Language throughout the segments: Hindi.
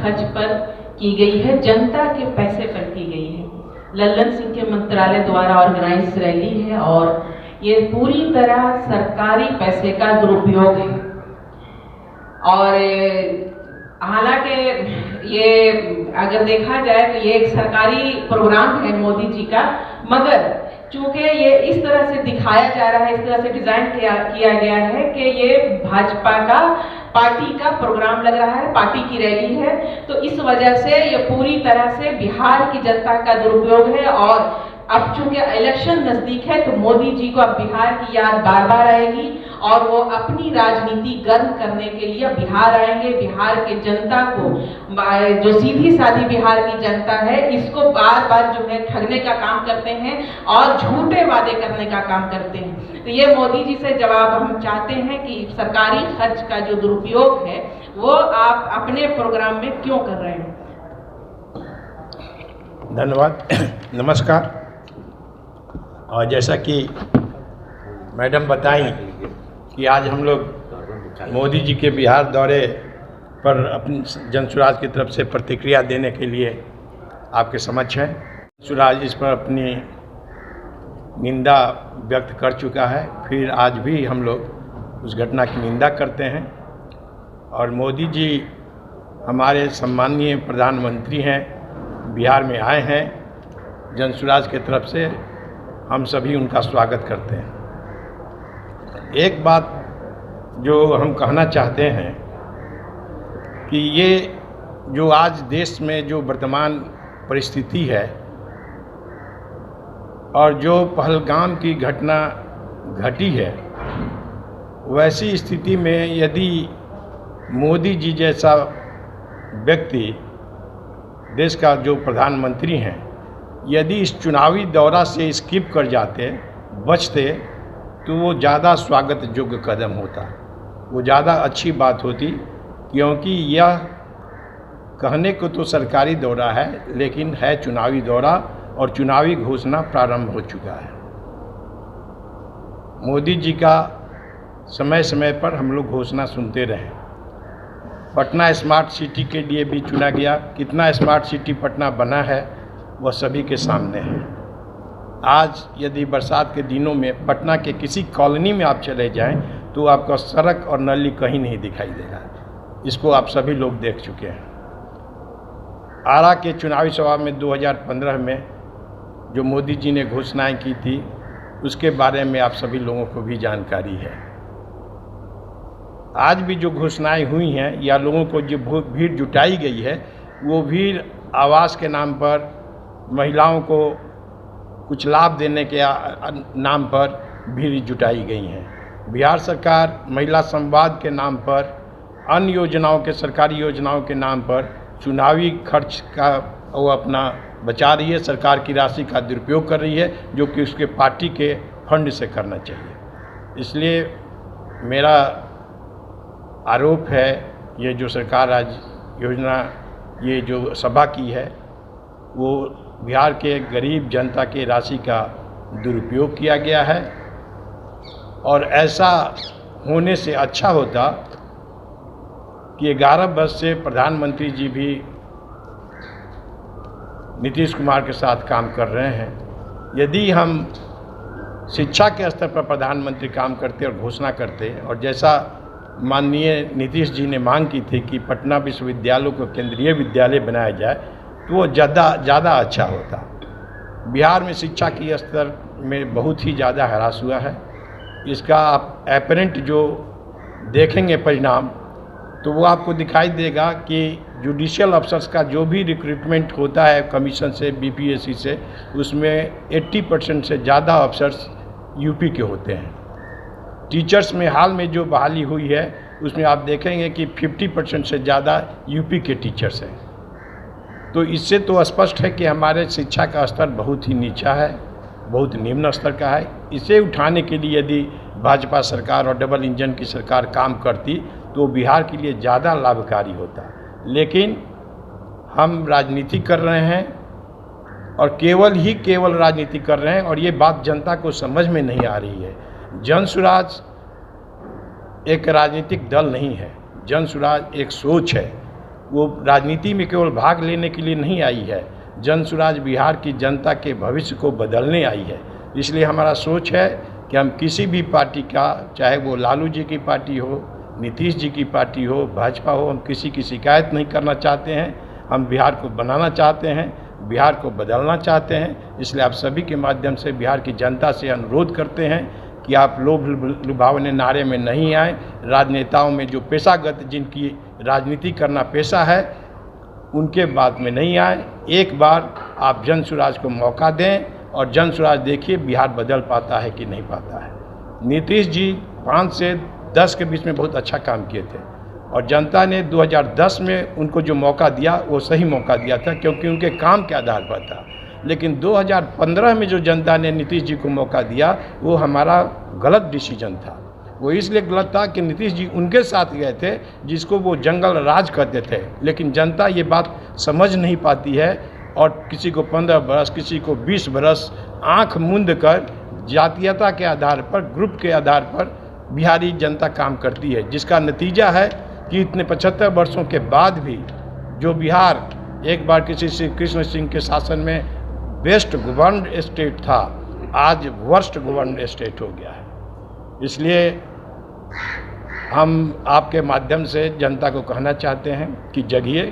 खर्च पर की गई है, जनता के पैसे पर की गई है। लल्लन सिंह के मंत्रालय द्वारा ऑर्गेनाइज रैली है और ये पूरी तरह सरकारी पैसे का दुरुपयोग है। और हालांकि ये अगर देखा जाए तो ये एक सरकारी प्रोग्राम है मोदी जी का, मगर चूंकि ये इस तरह से दिखाया जा रहा है, इस तरह से डिजाइन किया गया है कि ये भाजपा का पार्टी का प्रोग्राम लग रहा है, पार्टी की रैली है, तो इस वजह से ये पूरी तरह से बिहार की जनता का दुरुपयोग है। और अब चूंकि इलेक्शन नजदीक है तो मोदी जी को अब बिहार की याद बार बार आएगी और वो अपनी राजनीति गर्म करने के लिए बिहार आएंगे। बिहार की जनता को, जो सीधी सादी बिहार की जनता है, इसको बार बार जो है ठगने का काम करते हैं और झूठे वादे करने का काम करते हैं। तो ये मोदी जी से जवाब हम चाहते हैं कि सरकारी खर्च का जो दुरुपयोग है वो आप अपने प्रोग्राम में क्यों कर रहे हैं। धन्यवाद। नमस्कार। और जैसा कि मैडम बताई कि आज हम लोग मोदी जी के बिहार दौरे पर अपनी जनसुराज की तरफ से प्रतिक्रिया देने के लिए आपके समक्ष हैं। जनसुराज इस पर अपनी निंदा व्यक्त कर चुका है, फिर आज भी हम लोग उस घटना की निंदा करते हैं। और मोदी जी हमारे सम्माननीय प्रधानमंत्री हैं, बिहार में आए हैं, जनसुराज की तरफ से हम सभी उनका स्वागत करते हैं। एक बात जो हम कहना चाहते हैं कि ये जो आज देश में जो वर्तमान परिस्थिति है और जो पहलगाम की घटना घटी है, वैसी स्थिति में यदि मोदी जी जैसा व्यक्ति, देश का जो प्रधानमंत्री हैं, यदि इस चुनावी दौरा से स्किप कर जाते, बचते, तो वो ज़्यादा स्वागत योग्य कदम होता, वो ज़्यादा अच्छी बात होती। क्योंकि यह कहने को तो सरकारी दौरा है, लेकिन है चुनावी दौरा और चुनावी घोषणा प्रारंभ हो चुका है। मोदी जी का समय समय पर हम लोग घोषणा सुनते रहे। पटना स्मार्ट सिटी के लिए भी चुना गया, कितना स्मार्ट सिटी पटना बना है वह सभी के सामने है। आज यदि बरसात के दिनों में पटना के किसी कॉलोनी में आप चले जाएं तो आपका सड़क और नली कहीं नहीं दिखाई देगा। इसको आप सभी लोग देख चुके हैं। आरा के चुनावी सभा में 2015 में जो मोदी जी ने घोषणाएं की थी, उसके बारे में आप सभी लोगों को भी जानकारी है। आज भी जो घोषणाएं हुई हैं या लोगों को जो भीड़ जुटाई गई है, वो भीड़ आवास के नाम पर, महिलाओं को कुछ लाभ देने के नाम पर भीड़ जुटाई गई हैं। बिहार सरकार महिला संवाद के नाम पर, अन्य योजनाओं के, सरकारी योजनाओं के नाम पर चुनावी खर्च का वो अपना बचा रही है, सरकार की राशि का दुरुपयोग कर रही है, जो कि उसके पार्टी के फंड से करना चाहिए। इसलिए मेरा आरोप है, ये जो सरकार आज योजना, ये जो सभा की है, वो बिहार के गरीब जनता की राशि का दुरुपयोग किया गया है। और ऐसा होने से अच्छा होता कि 11 वर्ष से प्रधानमंत्री जी भी नीतीश कुमार के साथ काम कर रहे हैं। यदि हम शिक्षा के स्तर पर प्रधानमंत्री काम करते और घोषणा करते, और जैसा माननीय नीतीश जी ने मांग की थी कि पटना विश्वविद्यालय को केंद्रीय विद्यालय बनाया जाए, तो वो ज़्यादा अच्छा होता। बिहार में शिक्षा की स्तर में बहुत ही ज़्यादा ह्रास हुआ है। इसका आप एपरेंट जो देखेंगे परिणाम, तो वो आपको दिखाई देगा कि जुडिशियल अफसर्स का जो भी रिक्रूटमेंट होता है कमीशन से, बीपीएससी से, उसमें 80% से ज़्यादा अफसर्स यूपी के होते हैं। टीचर्स में हाल में जो बहाली हुई है, उसमें आप देखेंगे कि 50% से ज़्यादा यूपी के टीचर्स हैं। तो इससे तो स्पष्ट है कि हमारे शिक्षा का स्तर बहुत ही नीचा है, बहुत निम्न स्तर का है। इसे उठाने के लिए यदि भाजपा सरकार और डबल इंजन की सरकार काम करती तो बिहार के लिए ज़्यादा लाभकारी होता। लेकिन हम राजनीति कर रहे हैं और केवल राजनीति कर रहे हैं, और ये बात जनता को समझ में नहीं आ रही है। जनसुराज एक राजनीतिक दल नहीं है, जनसुराज एक सोच है। वो राजनीति में केवल भाग लेने के लिए नहीं आई है, जन स्वराज बिहार की जनता के भविष्य को बदलने आई है। इसलिए हमारा सोच है कि हम किसी भी पार्टी का, चाहे वो लालू जी की पार्टी हो, नीतीश जी की पार्टी हो, भाजपा हो, हम किसी की शिकायत नहीं करना चाहते हैं। हम बिहार को बनाना चाहते हैं, बिहार को बदलना चाहते हैं। इसलिए आप सभी के माध्यम से बिहार की जनता से अनुरोध करते हैं कि आप लोभ लुभावने नारे में नहीं आए। राजनेताओं में जो पेशागत, जिनकी राजनीति करना पेशा है, उनके बात में नहीं आए। एक बार आप जन स्वराज को मौका दें और जन स्वराज देखिए बिहार बदल पाता है कि नहीं पाता है। नीतीश जी 5 से 10 के बीच में बहुत अच्छा काम किए थे और जनता ने 2010 में उनको जो मौका दिया वो सही मौका दिया था, क्योंकि उनके काम के आधार पर था। लेकिन 2015 में जो जनता ने नीतीश जी को मौका दिया वो हमारा गलत डिसीजन था। वो इसलिए गलत था कि नीतीश जी उनके साथ गए थे जिसको वो जंगल राज कहते थे। लेकिन जनता ये बात समझ नहीं पाती है और किसी को 15 बरस, किसी को 20 बरस आँख मूंद कर जातीयता के आधार पर, ग्रुप के आधार पर बिहारी जनता काम करती है, जिसका नतीजा है कि इतने 75 वर्षों के बाद भी जो बिहार एक बार किसी श्री कृष्ण सिंह के शासन में बेस्ट गवर्नड स्टेट था, आज वर्स्ट गवर्नड स्टेट हो गया है। इसलिए हम आपके माध्यम से जनता को कहना चाहते हैं कि जगिए,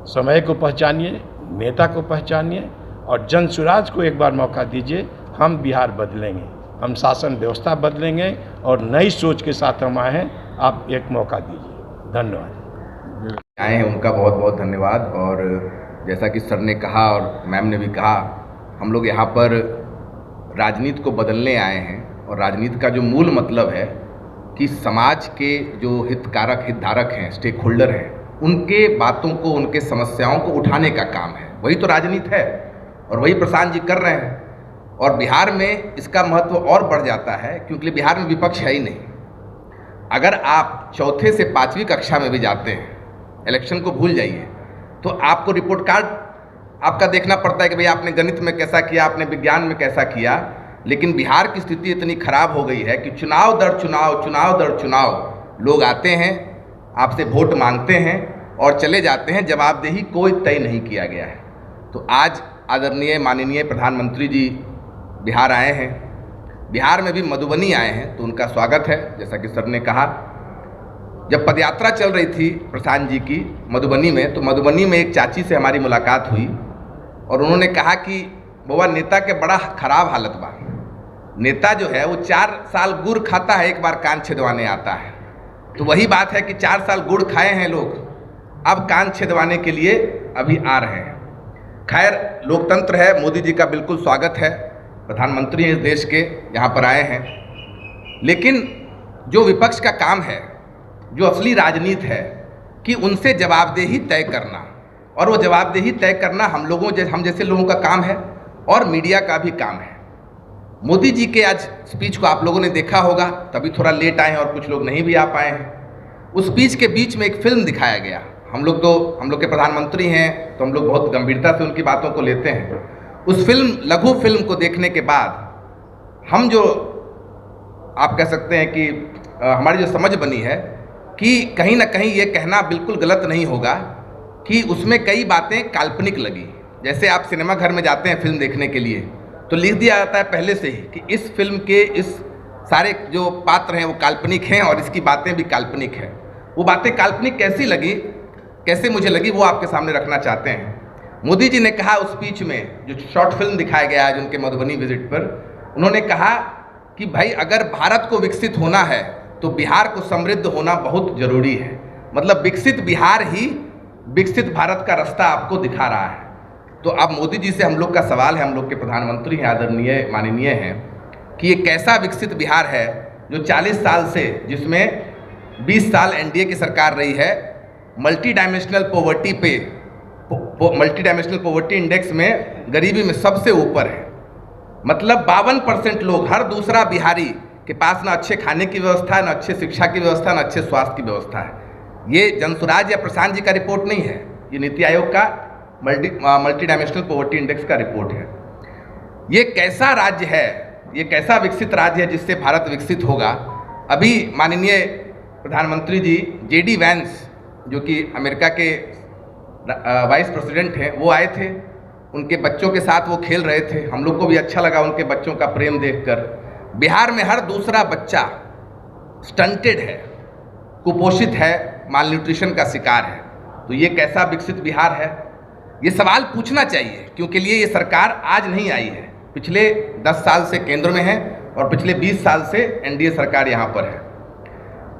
समय को पहचानिए, नेता को पहचानिए और जन स्वराज को एक बार मौका दीजिए। हम बिहार बदलेंगे, हम शासन व्यवस्था बदलेंगे और नई सोच के साथ हम आए हैं। आप एक मौका दीजिए। धन्यवाद। आए हैं उनका बहुत बहुत धन्यवाद। और जैसा कि सर ने कहा और मैम ने भी कहा, हम लोग यहाँ पर राजनीति को बदलने आए हैं और राजनीति का जो मूल मतलब है कि समाज के जो हितधारक हैं, स्टेक होल्डर हैं, उनके बातों को, उनके समस्याओं को उठाने का काम है। वही तो राजनीति है और वही प्रशांत जी कर रहे हैं। और बिहार में इसका महत्व और बढ़ जाता है क्योंकि बिहार में विपक्ष है ही नहीं। अगर आप चौथे से 5वीं कक्षा में भी जाते हैं, इलेक्शन को भूल जाइए, तो आपको रिपोर्ट कार्ड आपका देखना पड़ता है कि भाई आपने गणित में कैसा किया, आपने विज्ञान में कैसा किया। लेकिन बिहार की स्थिति इतनी खराब हो गई है कि चुनाव दर चुनाव लोग आते हैं, आपसे वोट मांगते हैं और चले जाते हैं, जवाबदेही कोई तय नहीं किया गया है। तो आज आदरणीय माननीय प्रधानमंत्री जी बिहार आए हैं, बिहार में भी मधुबनी आए हैं, तो उनका स्वागत है। जैसा कि सर ने कहा, जब पदयात्रा चल रही थी प्रशांत जी की मधुबनी में, तो मधुबनी में एक चाची से हमारी मुलाकात हुई और उन्होंने कहा कि बउआ, नेता के बड़ा खराब हालत बा। नेता जो है वो 4 साल गुड़ खाता है, एक बार कान छेदवाने आता है। तो वही बात है कि 4 साल गुड़ खाए हैं लोग, अब कान छेदवाने के लिए अभी आ रहे हैं। खैर, लोकतंत्र है, मोदी जी का बिल्कुल स्वागत है, प्रधानमंत्री हैं इस देश के, यहाँ पर आए हैं। लेकिन जो विपक्ष का काम है, जो असली राजनीति है, कि उनसे जवाबदेही तय करना, और वो जवाबदेही तय करना हम जैसे लोगों का काम है और मीडिया का भी काम है। मोदी जी के आज स्पीच को आप लोगों ने देखा होगा, तभी थोड़ा लेट आए हैं और कुछ लोग नहीं भी आ पाए हैं। उस स्पीच के बीच में एक फिल्म दिखाया गया। हम लोग के प्रधानमंत्री हैं तो हम लोग बहुत गंभीरता से उनकी बातों को लेते हैं। उस लघु फिल्म को देखने के बाद हम जो आप कह सकते हैं कि हमारी जो समझ बनी है कि कहीं ना कहीं ये कहना बिल्कुल गलत नहीं होगा कि उसमें कई बातें काल्पनिक लगी। जैसे आप सिनेमा घर में जाते हैं फिल्म देखने के लिए, तो लिख दिया जाता है पहले से ही कि इस फिल्म के इस सारे जो पात्र हैं वो काल्पनिक हैं और इसकी बातें भी काल्पनिक हैं। वो बातें काल्पनिक कैसे मुझे लगी वो आपके सामने रखना चाहते हैं। मोदी जी ने कहा उस स्पीच में, जो शॉर्ट फिल्म दिखाया गया है उनके मधुबनी विजिट पर, उन्होंने कहा कि भाई अगर भारत को विकसित होना है तो बिहार को समृद्ध होना बहुत जरूरी है। मतलब विकसित बिहार ही विकसित भारत का रास्ता आपको दिखा रहा है। तो अब मोदी जी से हम लोग का सवाल है, हम लोग के प्रधानमंत्री हैं, आदरणीय माननीय हैं, कि ये कैसा विकसित बिहार है जो 40 साल से, जिसमें 20 साल एनडीए की सरकार रही है, मल्टी डायमेंशनल पॉवर्टी इंडेक्स में गरीबी में सबसे ऊपर है। मतलब 52% लोग, हर दूसरा बिहारी के पास ना अच्छे खाने की व्यवस्था है, ना अच्छे शिक्षा की व्यवस्था, ना अच्छे स्वास्थ्य की व्यवस्था है। ये जनसुराज या प्रशांत जी का रिपोर्ट नहीं है, ये नीति आयोग का मल्टी डायमेंशनल पॉवर्टी इंडेक्स का रिपोर्ट है। ये कैसा राज्य है, ये कैसा विकसित राज्य है जिससे भारत विकसित होगा। अभी माननीय प्रधानमंत्री जी जेडी वैंस जो कि अमेरिका के वाइस प्रेसिडेंट हैं, वो आए थे। उनके बच्चों के साथ वो खेल रहे थे। हम लोग को भी अच्छा लगा उनके बच्चों का प्रेम देखकर। बिहार में हर दूसरा बच्चा स्टंटेड है, कुपोषित है, माल न्यूट्रिशन का शिकार है। तो ये कैसा विकसित बिहार है? ये सवाल पूछना चाहिए, क्योंकि लिए ये सरकार आज नहीं आई है। पिछले 10 साल से केंद्र में है और पिछले 20 साल से एनडीए सरकार यहाँ पर है।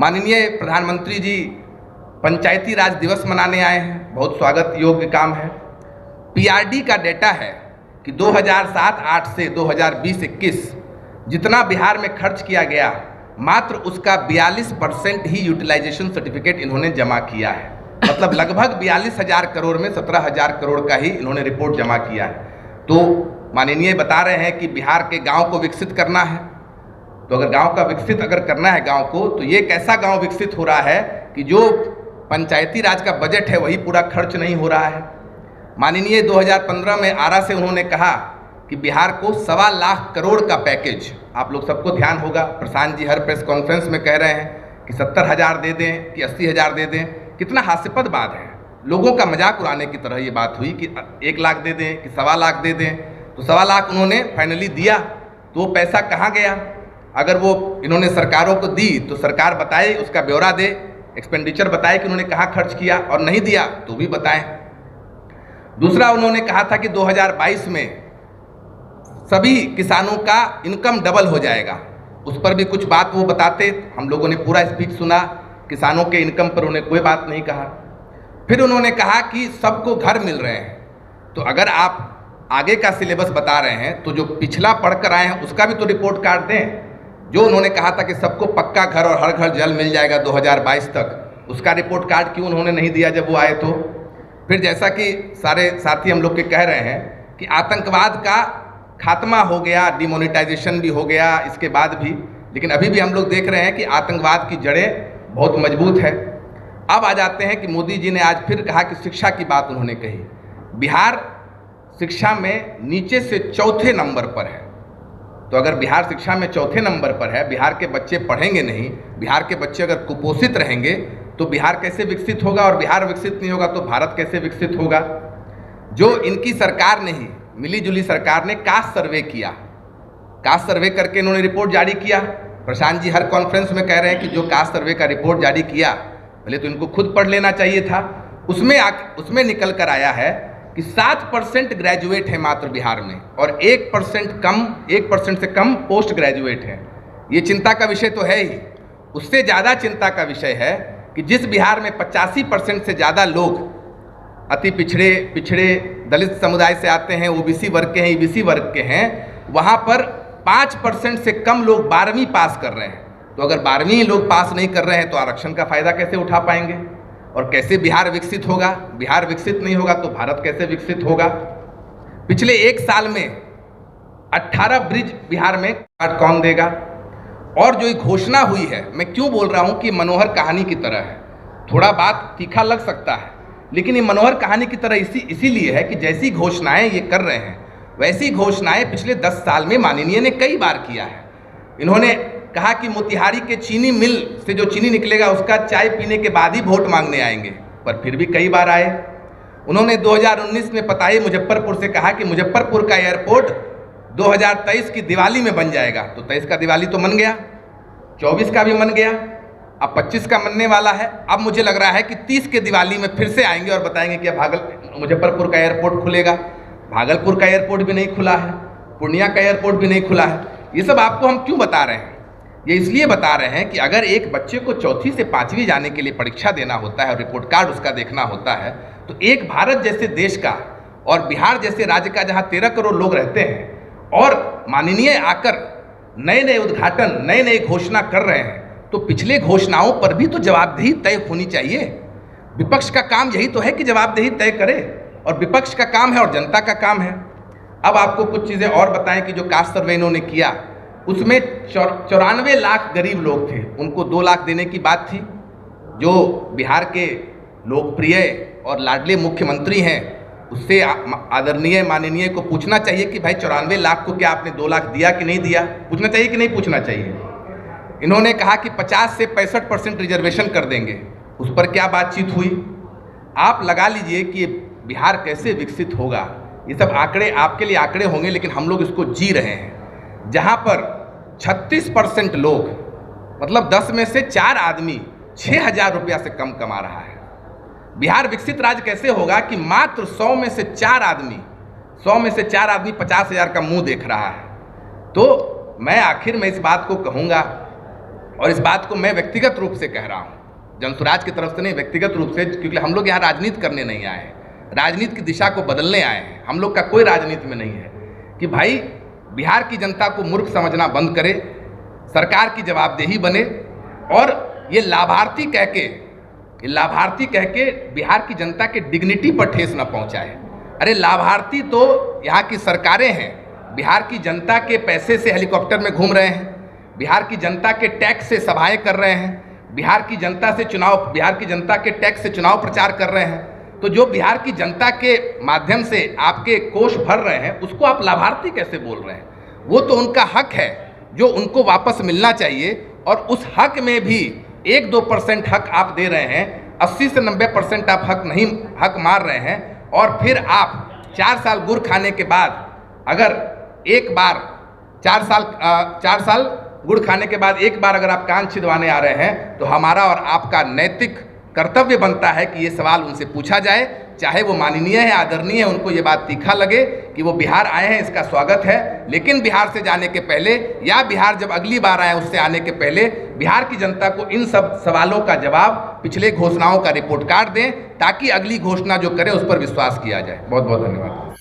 माननीय प्रधानमंत्री जी पंचायती राज दिवस मनाने आए हैं, बहुत स्वागत योग्य काम है। पीआरडी का डेटा है कि 2007-8 से 2020-21 जितना बिहार में खर्च किया गया, मात्र उसका 42% ही यूटिलाइजेशन सर्टिफिकेट इन्होंने जमा किया है। मतलब लगभग 42,000 करोड़ में 17,000 करोड़ का ही इन्होंने रिपोर्ट जमा किया है। तो माननीय बता रहे हैं कि बिहार के गांव को विकसित करना है। तो अगर गांव का विकसित करना है गांव को, तो ये कैसा गांव विकसित हो रहा है कि जो पंचायती राज का बजट है वही पूरा खर्च नहीं हो रहा है। माननीय 2015 में आरा से उन्होंने कहा कि बिहार को 1.25 लाख करोड़ का पैकेज, आप लोग सबको ध्यान होगा, प्रशांत जी हर प्रेस कॉन्फ्रेंस में कह रहे हैं कि 70,000 दे दें कि 80,000 दे दें। कितना हास्यास्पद बात है। लोगों का मजाक उड़ाने की तरह ये बात हुई कि 1 लाख दे दें कि 1.25 लाख दे दें। तो 1.25 लाख उन्होंने फाइनली दिया, तो वो पैसा कहाँ गया? अगर वो इन्होंने सरकारों को दी तो सरकार बताए, उसका ब्यौरा दे, एक्सपेंडिचर बताए कि उन्होंने कहाँ खर्च किया, और नहीं दिया तो भी बताएं। दूसरा, उन्होंने कहा था कि 2022 में सभी किसानों का इनकम डबल हो जाएगा। उस पर भी कुछ बात वो बताते, हम लोगों ने पूरा स्पीच सुना। किसानों के इनकम पर उन्होंने कोई बात नहीं कहा। फिर उन्होंने कहा कि सबको घर मिल रहे हैं। तो अगर आप आगे का सिलेबस बता रहे हैं तो जो पिछला पढ़कर आए हैं उसका भी तो रिपोर्ट कार्ड दें। जो उन्होंने कहा था कि सबको पक्का घर और हर घर जल मिल जाएगा 2022 तक, उसका रिपोर्ट कार्ड क्यों उन्होंने नहीं दिया जब वो आए? तो फिर जैसा कि सारे साथी हम लोग के कह रहे हैं कि आतंकवाद का खात्मा हो गया, डिमोनेटाइजेशन भी हो गया इसके बाद भी, लेकिन अभी भी हम लोग देख रहे हैं कि आतंकवाद की जड़ें बहुत मजबूत है। अब आ जाते हैं कि मोदी जी ने आज फिर कहा कि शिक्षा की बात उन्होंने कही। बिहार शिक्षा में नीचे से 4थे नंबर पर है। तो अगर बिहार शिक्षा में 4थे नंबर पर है, बिहार के बच्चे पढ़ेंगे नहीं, बिहार के बच्चे अगर कुपोषित रहेंगे तो बिहार कैसे विकसित होगा? और बिहार विकसित नहीं होगा तो भारत कैसे विकसित होगा? जो इनकी सरकार ने ही, मिली जुली सरकार ने कास्ट सर्वे किया, कास्ट सर्वे करके इन्होंने रिपोर्ट जारी किया। प्रशांत जी हर कॉन्फ्रेंस में कह रहे हैं कि जो कास्ट सर्वे का रिपोर्ट जारी किया, पहले तो इनको खुद पढ़ लेना चाहिए था। उसमें निकल कर आया है कि 7% ग्रेजुएट है मात्र बिहार में, और 1% से कम पोस्ट ग्रेजुएट है। ये चिंता का विषय तो है ही। उससे ज़्यादा चिंता का विषय है कि जिस बिहार में 85% से ज़्यादा लोग अति पिछड़े दलित समुदाय से आते हैं, ओबीसी वर्ग के हैं, ईबीसी वर्ग के हैं, वहाँ पर 5% से कम लोग 12वीं पास कर रहे हैं। तो अगर 12वीं लोग पास नहीं कर रहे हैं तो आरक्षण का फायदा कैसे उठा पाएंगे? और कैसे बिहार विकसित होगा? बिहार विकसित नहीं होगा तो भारत कैसे विकसित होगा? पिछले 1 साल में 18 ब्रिज बिहार में कौन देगा? और जो ये घोषणा हुई है, मैं क्यों बोल रहा हूँ कि मनोहर कहानी की तरह है। थोड़ा बात तीखा लग सकता है, लेकिन ये मनोहर कहानी की तरह इसीलिए है कि जैसी घोषणाएं ये कर रहे हैं वैसी घोषणाएं पिछले 10 साल में माननीय ने कई बार किया है। इन्होंने कहा कि मोतिहारी के चीनी मिल से जो चीनी निकलेगा उसका चाय पीने के बाद ही वोट मांगने आएंगे, पर फिर भी कई बार आए। उन्होंने 2019 में पताई मुजफ्फरपुर से कहा कि मुजफ्फरपुर का एयरपोर्ट 2023 की दिवाली में बन जाएगा। तो 23 का दिवाली तो मन गया, 24 का भी मन गया, अब 25 का मनने वाला है। अब मुझे लग रहा है कि 30 के दिवाली में फिर से आएंगे और बताएंगे कि अब मुजफ्फरपुर का एयरपोर्ट खुलेगा। भागलपुर का एयरपोर्ट भी नहीं खुला है, पूर्णिया का एयरपोर्ट भी नहीं खुला है। ये सब आपको हम क्यों बता रहे हैं? ये इसलिए बता रहे हैं कि अगर एक बच्चे को 4वीं से 5वीं जाने के लिए परीक्षा देना होता है और रिपोर्ट कार्ड उसका देखना होता है, तो एक भारत जैसे देश का और बिहार जैसे राज्य का जहाँ 13 करोड़ लोग रहते हैं, और माननीय आकर नए नए उद्घाटन, नए नए घोषणा कर रहे हैं, तो पिछले घोषणाओं पर भी तो जवाबदेही तय होनी चाहिए। विपक्ष का काम यही तो है कि जवाबदेही तय करे, और विपक्ष का काम है और जनता का काम है। अब आपको कुछ चीज़ें और बताएं कि जो कास्ट सर्वे इन्होंने किया उसमें 94 लाख गरीब लोग थे, उनको 2 लाख देने की बात थी। जो बिहार के लोकप्रिय और लाडले मुख्यमंत्री हैं, उससे आदरणीय माननीय को पूछना चाहिए कि भाई 94 लाख को क्या आपने 2 लाख दिया कि नहीं दिया? पूछना चाहिए कि नहीं पूछना चाहिए? इन्होंने कहा कि 50 से 65% रिजर्वेशन कर देंगे। उस पर क्या बातचीत हुई। आप लगा लीजिए कि ये बिहार कैसे विकसित होगा। ये सब आंकड़े आपके लिए आंकड़े होंगे, लेकिन हम लोग इसको जी रहे हैं। जहाँ पर 36% लोग, मतलब 10 में से 4 आदमी 6,000 रुपया से कम कमा रहा है। बिहार विकसित राज्य कैसे होगा कि मात्र 100 में से 4 आदमी 50,000 का मुंह देख रहा है। तो मैं आखिर में इस बात को कहूँगा, और इस बात को मैं व्यक्तिगत रूप से कह रहा हूँ, जनसुराज की तरफ से नहीं, व्यक्तिगत रूप से, क्योंकि हम लोग यहाँ राजनीति करने नहीं आए हैं, राजनीति की दिशा को बदलने आए हैं। हम लोग का कोई राजनीति में नहीं है कि भाई बिहार की जनता को मूर्ख समझना बंद करे, सरकार की जवाबदेही बने, और ये लाभार्थी कह के बिहार की जनता के डिग्निटी पर ठेस न पहुंचाए। अरे लाभार्थी तो यहाँ की सरकारें हैं, बिहार की जनता के पैसे से हेलीकॉप्टर में घूम रहे हैं, बिहार की जनता के टैक्स से सभाएं कर रहे हैं, बिहार की जनता के टैक्स से चुनाव प्रचार कर रहे हैं। तो जो बिहार की जनता के माध्यम से आपके कोष भर रहे हैं, उसको आप लाभार्थी कैसे बोल रहे हैं? वो तो उनका हक है जो उनको वापस मिलना चाहिए, और उस हक में भी 1-2% हक आप दे रहे हैं, 80 से 90% आप हक मार रहे हैं। और फिर आप 4 साल गुड़ खाने के बाद अगर एक बार 4 साल गुड़ खाने के बाद एक बार अगर आप कान छिदवाने आ रहे हैं, तो हमारा और आपका नैतिक कर्तव्य बनता है कि ये सवाल उनसे पूछा जाए, चाहे वो माननीय है, आदरणीय है, उनको ये बात तीखा लगे कि वो बिहार आए हैं, इसका स्वागत है। लेकिन बिहार से जाने के पहले, या बिहार जब अगली बार आए उससे आने के पहले, बिहार की जनता को इन सब सवालों का जवाब, पिछले घोषणाओं का रिपोर्ट कार्ड दें, ताकि अगली घोषणा जो करे उस पर विश्वास किया जाए। बहुत बहुत धन्यवाद।